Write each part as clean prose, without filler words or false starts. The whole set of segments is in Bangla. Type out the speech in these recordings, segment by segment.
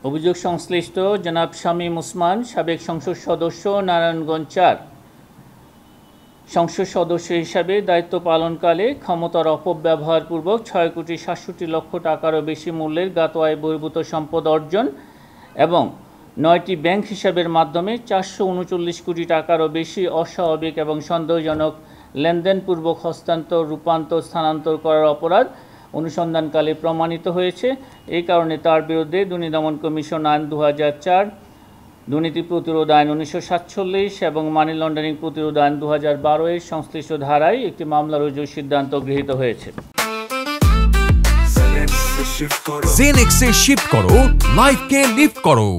অভিযোগ সংশ্লিষ্ট জনাব শামীম ওসমান, সাবেক সংসদ সদস্য, নারায়ণগঞ্জ ৪ সংসদ সদস্য হিসাবে দায়িত্ব পালনকালে ক্ষমতার অপব্যবহারপূর্বক ৬,৬৭,০০,০০০ টাকারও বেশি মূল্যের জ্ঞাত আয় বহির্ভূত সম্পদ অর্জন এবং ৯টি ব্যাংক হিসাবের মাধ্যমে ৪৩৯ কোটি টাকারও বেশি অস্বাভাবিক এবং সন্দেহজনক লেনদেনপূর্বক হস্তান্তর, রূপান্তর, স্থানান্তর করার অপরাধ অনুসন্ধানকালে প্রমাণিত হয়েছে। এই কারণে তার বিরুদ্ধে দুর্নীতি দমন কমিশন আইন ২০০৪, দুর্নীতি প্রতিরোধ আইন ১৯৪৭ এবং মানি লন্ডারিং প্রতিরোধ আইন ২০১২ এর সংশ্লিষ্ট ধারায় একটি মামলা রুজুর সিদ্ধান্ত গৃহীত হয়েছে। জেনেক্সে শিফট করো, লাইফকে লিফট করো।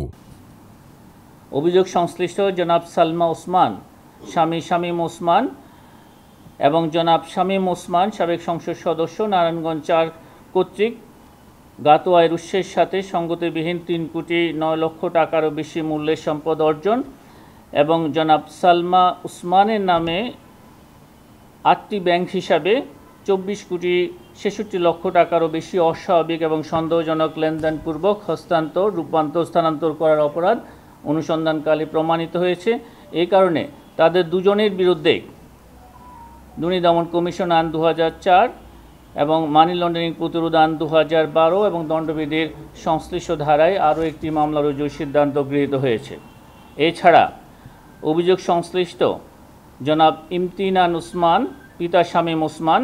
অভিযোগ সংশ্লিষ্ট জনাব সালমা ওসমান, স্বামী শামীম ওসমান এবং জনাব শামীম ওসমান, সাবেক সংসদ সদস্য, নারায়ণগঞ্জ ৪ কর্তৃক জ্ঞাত আয়ের উৎসের সাথে সঙ্গতিবিহীন ৩,৯,০০,০০০ টাকারও বেশি মূল্যের সম্পদ অর্জন এবং জনাব সালমা ওসমানের নামে ৮টি ব্যাংক হিসাবে ২৪,৬৬,০০,০০০ টাকারও বেশি অস্বাভাবিক এবং সন্দেহজনক লেনদেনপূর্বক হস্তান্তর, রূপান্তর, স্থানান্তর করার অপরাধ অনুসন্ধানকালে প্রমাণিত হয়েছে। এই কারণে তাদের দুজনের বিরুদ্ধে দুর্নীতি দমন কমিশন আইন ২০০৪ এবং মানি লন্ডারিং প্রতিরোধ আইন ২০১২ এবং দণ্ডবিধির সংশ্লিষ্ট ধারায় আরও একটি মামলা রুজুর সিদ্ধান্ত গৃহীত হয়েছে। এছাড়া অভিযোগ সংশ্লিষ্ট জনাব ইমতিনান ওসমান, পিতা শামীম ওসমান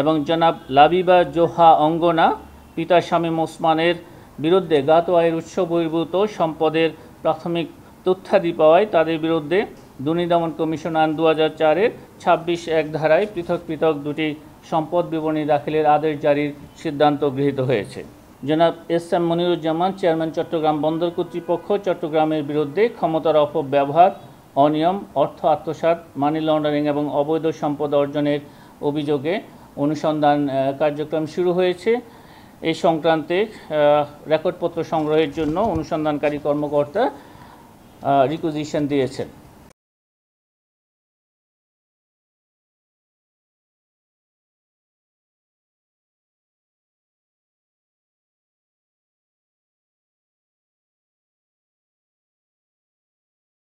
এবং জনাব লাবিবা জোহা অঙ্গনা, পিতা শামীম ওসমানের বিরুদ্ধে জ্ঞাত আয়ের উৎস বহির্ভূত সম্পদের প্রাথমিক তথ্যাদি পাওয়ায় তাদের বিরুদ্ধে দুর্নীতি দমন কমিশন আইন ২০০৪-এর ২৬(১) ধারায় পৃথক পৃথক দুটি সম্পদ বিবরণী দাখিলের আদেশ জারির সিদ্ধান্ত গৃহীত হয়েছে। জনাব S M Moniruzzaman, chairman, Chattogram বন্দর কর্তৃপক্ষ, চট্টগ্রামের বিরুদ্ধে ক্ষমতার অপব্যবহার, অনিয়ম, অর্থ আত্মসাৎ, মানি লন্ডারিং এবং অবৈধ সম্পদ অর্জনের অভিযোগে অনুসন্ধান কার্যক্রম শুরু হয়েছে। এই সংক্রান্তে রেকর্ডপত্র সংগ্রহের জন্য অনুসন্ধানকারী কর্মকর্তা রিকুইজিশন দিয়েছেন।